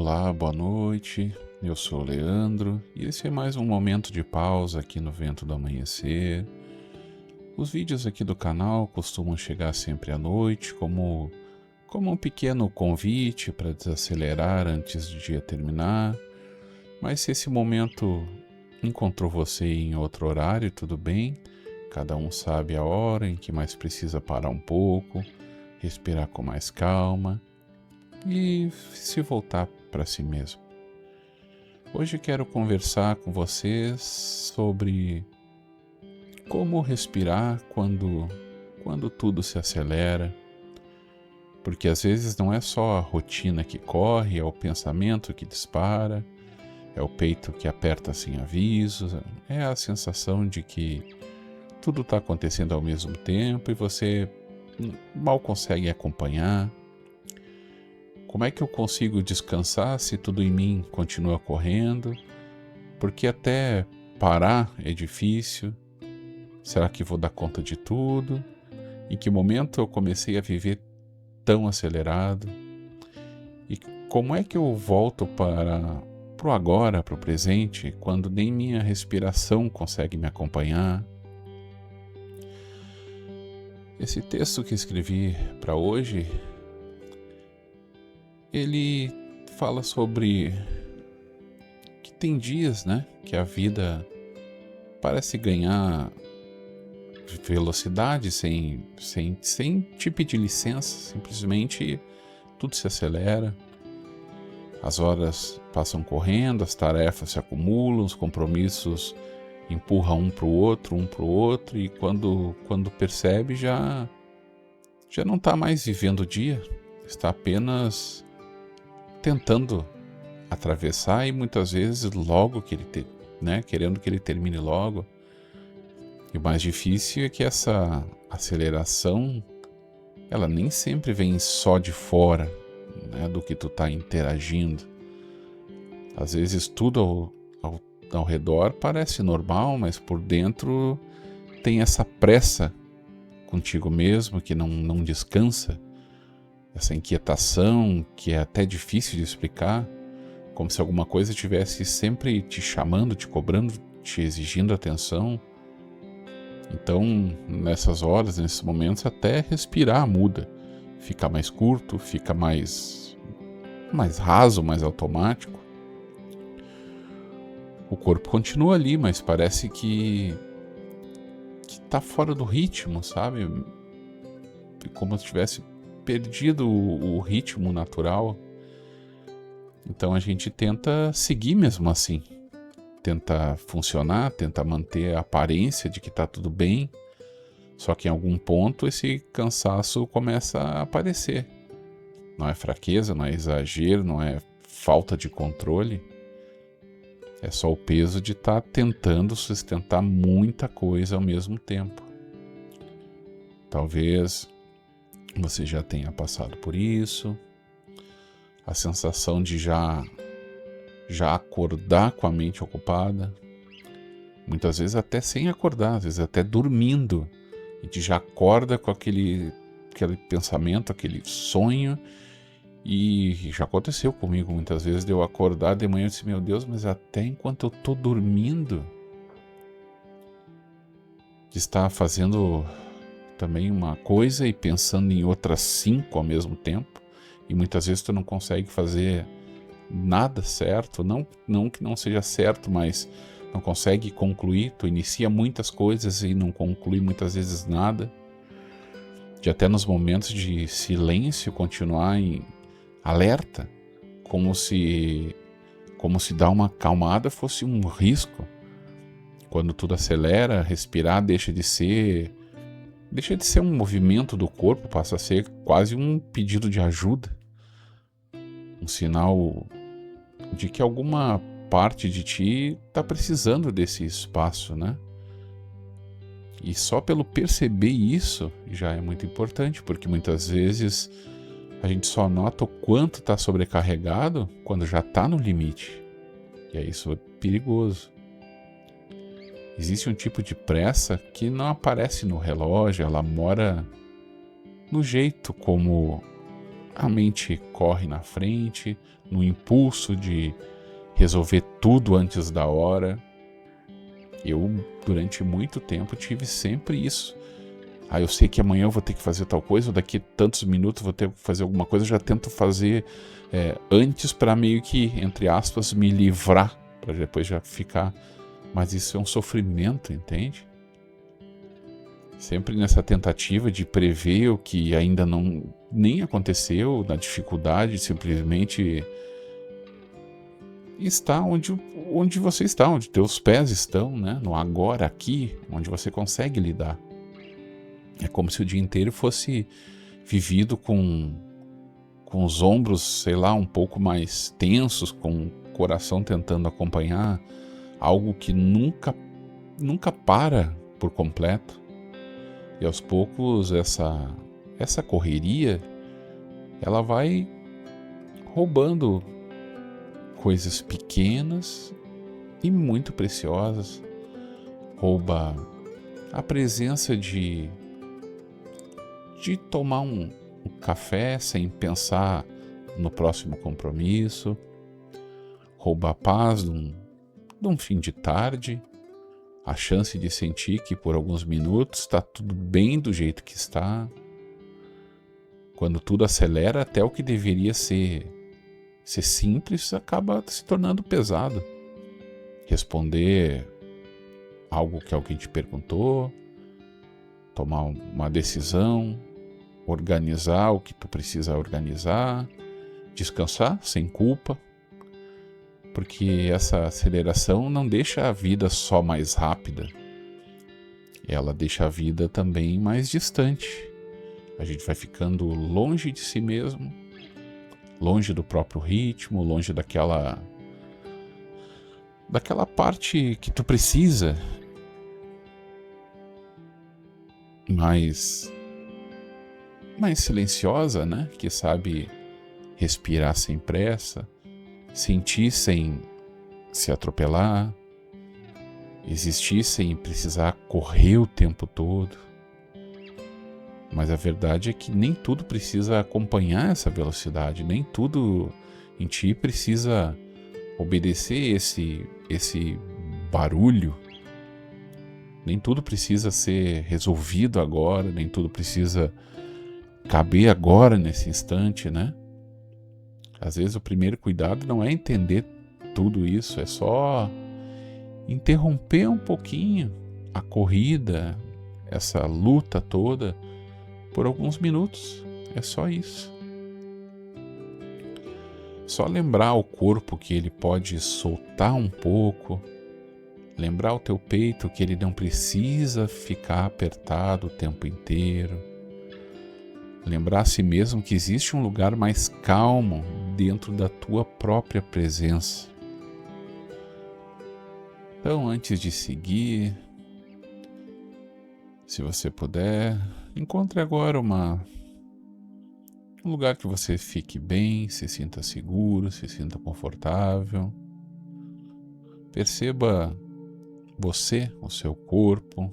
Olá, boa noite. Eu sou o Leandro e esse é mais um momento de pausa aqui no Vento do Amanhecer. Os vídeos aqui do canal costumam chegar sempre à noite como um pequeno convite para desacelerar antes do dia terminar. Mas se esse momento encontrou você em outro horário, tudo bem. Cada um sabe a hora em que mais precisa parar um pouco, respirar com mais calma e se voltar para si mesmo. Hoje quero conversar com vocês sobre como respirar quando tudo se acelera, porque às vezes não é só a rotina que corre, é o pensamento que dispara, é o peito que aperta sem aviso, é a sensação de que tudo está acontecendo ao mesmo tempo e você mal consegue acompanhar. Como é que eu consigo descansar se tudo em mim continua correndo? Porque até parar é difícil. Será que vou dar conta de tudo? Em que momento eu comecei a viver tão acelerado? E como é que eu volto para o agora, para o presente, quando nem minha respiração consegue me acompanhar? Esse texto que escrevi para hoje, ele fala sobre que tem dias, que a vida parece ganhar velocidade sem te pedir licença, simplesmente tudo se acelera, as horas passam correndo, as tarefas se acumulam, os compromissos empurram um para o outro, e quando percebe já não está mais vivendo o dia, está apenas tentando atravessar e muitas vezes logo que ele querendo que ele termine logo. E o mais difícil é que essa aceleração, ela nem sempre vem só de fora, do que tu tá interagindo. Às vezes tudo ao redor parece normal, mas por dentro tem essa pressa contigo mesmo que não descansa. Essa inquietação que é até difícil de explicar, como se alguma coisa estivesse sempre te chamando, te cobrando, te exigindo atenção. Então, nessas horas, nesses momentos, até respirar muda. Fica mais curto, fica mais raso, mais automático. O corpo continua ali, mas parece que tá fora do ritmo, sabe? Como se tivesse perdido o ritmo natural. Então a gente tenta seguir mesmo assim. Tenta funcionar, tenta manter a aparência de que tá tudo bem. Só que em algum ponto esse cansaço começa a aparecer. Não é fraqueza, não é exagero, não é falta de controle. É só o peso de estar tentando sustentar muita coisa ao mesmo tempo. Talvez você já tenha passado por isso. A sensação de já acordar com a mente ocupada. Muitas vezes até sem acordar, às vezes até dormindo. A gente já acorda com aquele pensamento, aquele sonho. E já aconteceu comigo muitas vezes de eu acordar de manhã e disse, meu Deus, mas até enquanto eu tô dormindo, de estar fazendo também uma coisa e pensando em outras 5 ao mesmo tempo. E muitas vezes tu não consegue fazer nada certo, não que não seja certo, mas não consegue concluir, tu inicia muitas coisas e não conclui muitas vezes nada. De até nos momentos de silêncio continuar em alerta, como se dar uma acalmada fosse um risco. Quando tudo acelera, respirar deixa de ser um movimento do corpo, passa a ser quase um pedido de ajuda. Um sinal de que alguma parte de ti está precisando desse espaço, E só pelo perceber isso já é muito importante, porque muitas vezes a gente só nota o quanto está sobrecarregado quando já está no limite. E aí isso é perigoso. Existe um tipo de pressa que não aparece no relógio, ela mora no jeito como a mente corre na frente, no impulso de resolver tudo antes da hora. Eu, durante muito tempo, tive sempre isso. Eu sei que amanhã eu vou ter que fazer tal coisa, ou daqui a tantos minutos eu vou ter que fazer alguma coisa, eu já tento fazer antes para meio que, entre aspas, me livrar, para depois já ficar. Mas isso é um sofrimento, entende? Sempre nessa tentativa de prever o que ainda nem aconteceu, na dificuldade de simplesmente estar onde você está, onde teus pés estão, né? No agora, aqui, onde você consegue lidar. É como se o dia inteiro fosse vivido com os ombros, sei lá, um pouco mais tensos, com o coração tentando acompanhar algo que nunca para por completo. E aos poucos essa correria, ela vai roubando coisas pequenas e muito preciosas. Rouba a presença de tomar um café sem pensar no próximo compromisso. Rouba a paz de um fim de tarde. A chance de sentir que por alguns minutos está tudo bem do jeito que está. Quando tudo acelera, até o que deveria ser simples acaba se tornando pesado. Responder algo que alguém te perguntou, tomar uma decisão, organizar o que tu precisa organizar, descansar sem culpa. Porque essa aceleração não deixa a vida só mais rápida, ela deixa a vida também mais distante. A gente vai ficando longe de si mesmo, longe do próprio ritmo, longe daquela parte que tu precisa, mais silenciosa, né? Que sabe respirar sem pressa, sentir sem se atropelar, existir sem precisar correr o tempo todo. Mas a verdade é que nem tudo precisa acompanhar essa velocidade, nem tudo em ti precisa obedecer esse barulho. Nem tudo precisa ser resolvido agora, nem tudo precisa caber agora nesse instante, né? Às vezes o primeiro cuidado não é entender tudo isso, é só interromper um pouquinho a corrida, essa luta toda, por alguns minutos. É só isso. Só lembrar o corpo que ele pode soltar um pouco, lembrar o teu peito que ele não precisa ficar apertado o tempo inteiro. Lembrar a si mesmo que existe um lugar mais calmo dentro da tua própria presença. Então, antes de seguir, se você puder, encontre agora um lugar que você fique bem, se sinta seguro, se sinta confortável. Perceba você, o seu corpo,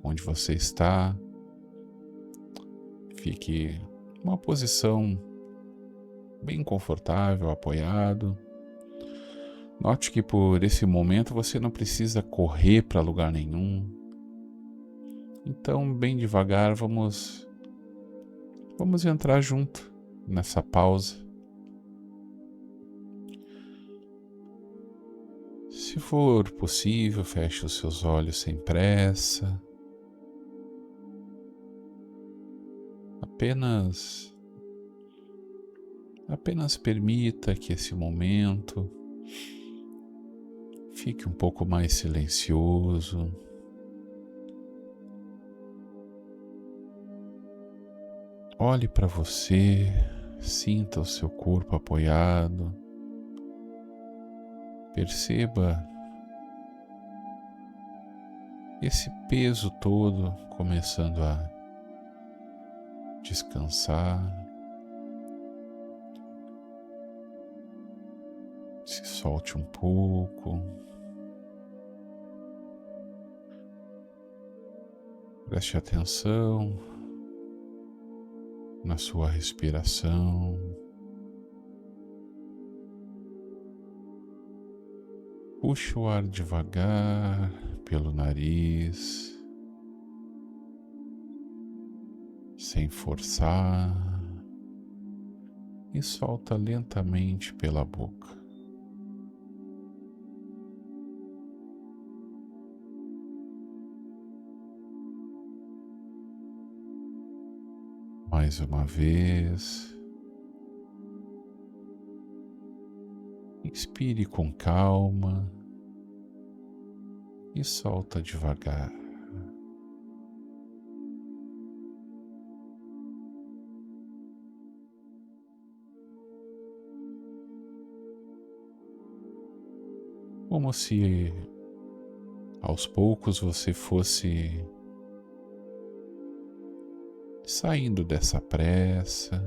onde você está. Fique numa posição bem confortável, apoiado. Note que por esse momento você não precisa correr para lugar nenhum. Então, bem devagar, vamos entrar junto nessa pausa. Se for possível, feche os seus olhos sem pressa. Apenas permita que esse momento fique um pouco mais silencioso. Olhe para você, sinta o seu corpo apoiado. Perceba esse peso todo começando a descansar. Se solte um pouco. Preste atenção na sua respiração. Puxa o ar devagar pelo nariz, sem forçar, e solta lentamente pela boca. Mais uma vez. Inspire com calma e solta devagar. Como se aos poucos você fosse saindo dessa pressa.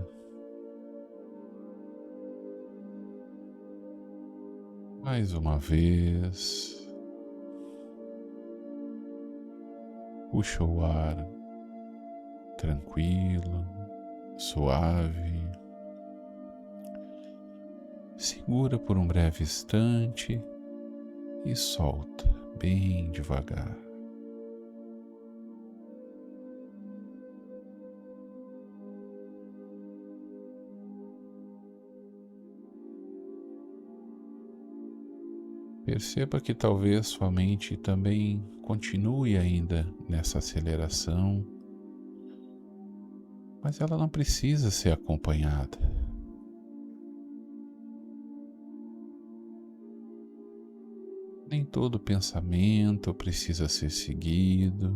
Mais uma vez. Puxa o ar tranquilo, suave. Segura por um breve instante e solta bem devagar. Perceba que talvez sua mente também continue ainda nessa aceleração, mas ela não precisa ser acompanhada. Nem todo pensamento precisa ser seguido,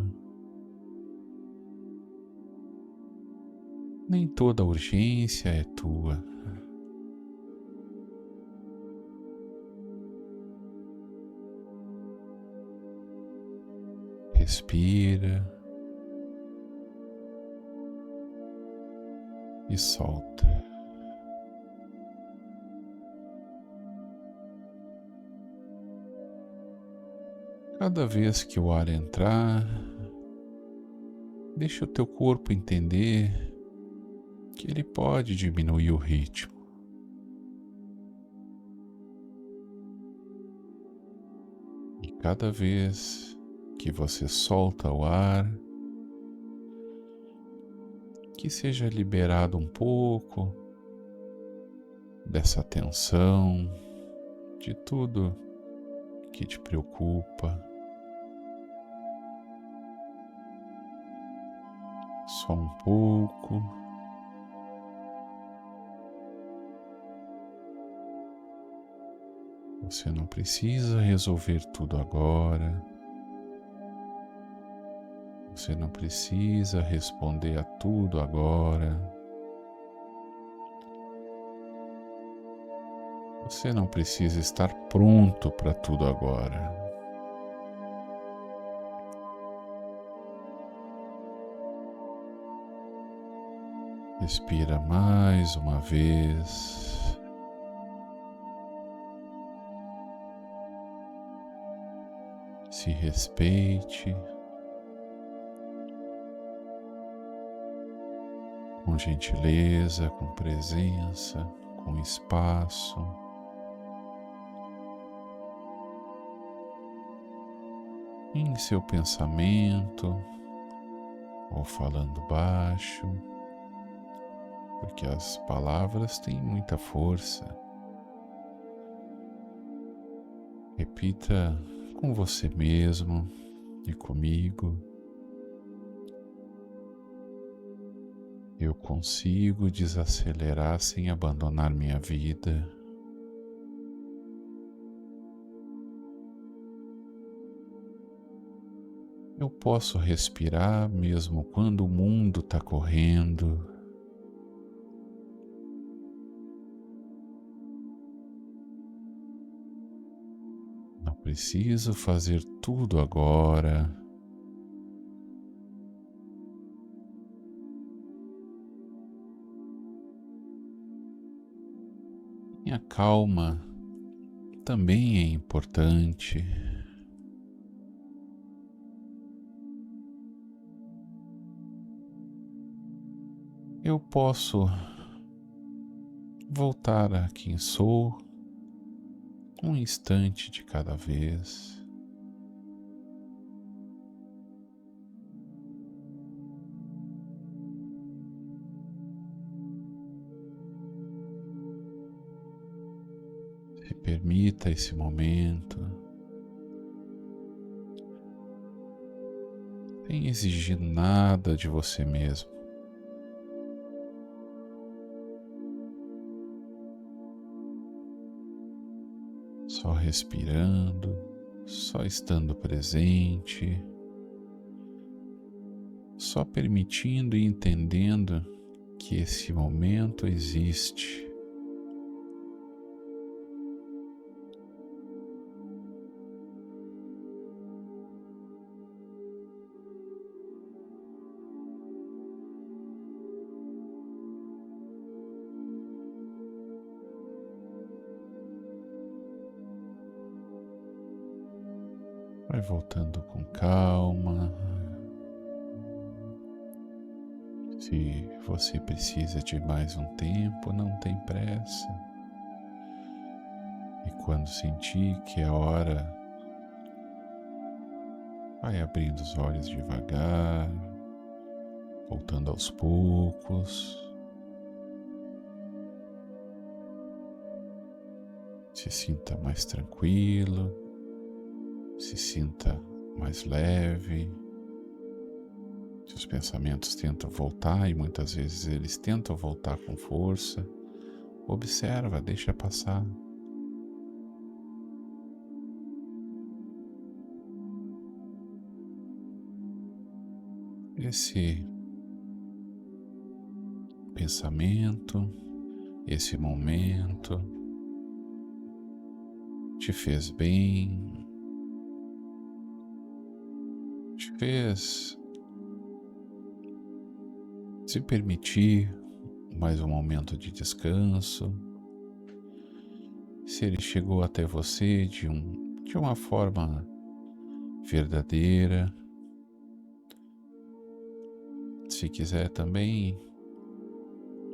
nem toda urgência é tua. Respira e solta. Cada vez que o ar entrar, deixa o teu corpo entender que ele pode diminuir o ritmo. E cada vez que você solta o ar, que seja liberado um pouco dessa tensão, de tudo que te preocupa. Só um pouco. Você não precisa resolver tudo agora. Você não precisa responder a tudo agora. Você não precisa estar pronto para tudo agora. Respira mais uma vez. Se respeite. Com gentileza, com presença, com espaço. Em seu pensamento, ou falando baixo, porque as palavras têm muita força. Repita com você mesmo e comigo. Eu consigo desacelerar sem abandonar minha vida. Eu posso respirar mesmo quando o mundo está correndo. Não preciso fazer tudo agora. Minha calma também é importante. Eu posso voltar a quem sou um instante de cada vez. Se permita esse momento, sem exigir nada de você mesmo. Só respirando, só estando presente, só permitindo e entendendo que esse momento existe. Vai voltando com calma. Se você precisa de mais um tempo, não tem pressa. E quando sentir que é hora, vai abrindo os olhos devagar, voltando aos poucos. Se sinta mais tranquilo, se sinta mais leve. Se os pensamentos tentam voltar, e muitas vezes eles tentam voltar com força, observa, deixa passar. Esse pensamento, esse momento te fez bem, te fez se permitir mais um momento de descanso. Se ele chegou até você de uma forma verdadeira, se quiser também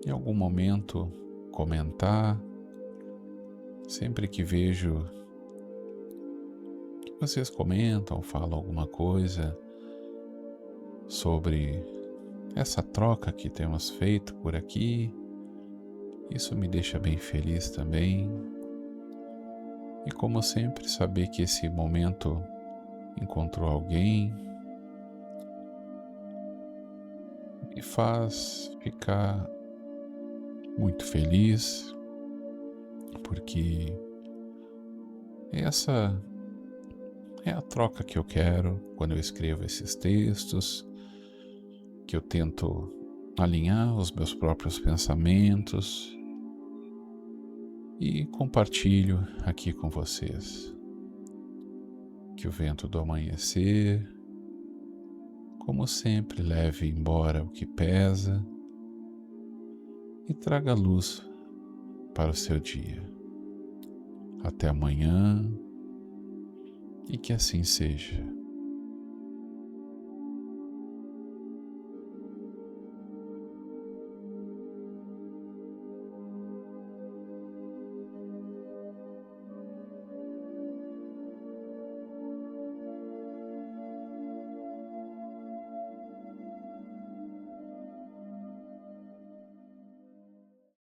em algum momento comentar, sempre que vejo que vocês comentam, falam alguma coisa sobre essa troca que temos feito por aqui, isso me deixa bem feliz também. E como sempre, saber que esse momento encontrou alguém me faz ficar muito feliz, porque essa é a troca que eu quero quando eu escrevo esses textos, que eu tento alinhar os meus próprios pensamentos e compartilho aqui com vocês. Que o vento do amanhecer, como sempre, leve embora o que pesa e traga luz para o seu dia. Até amanhã, e que assim seja.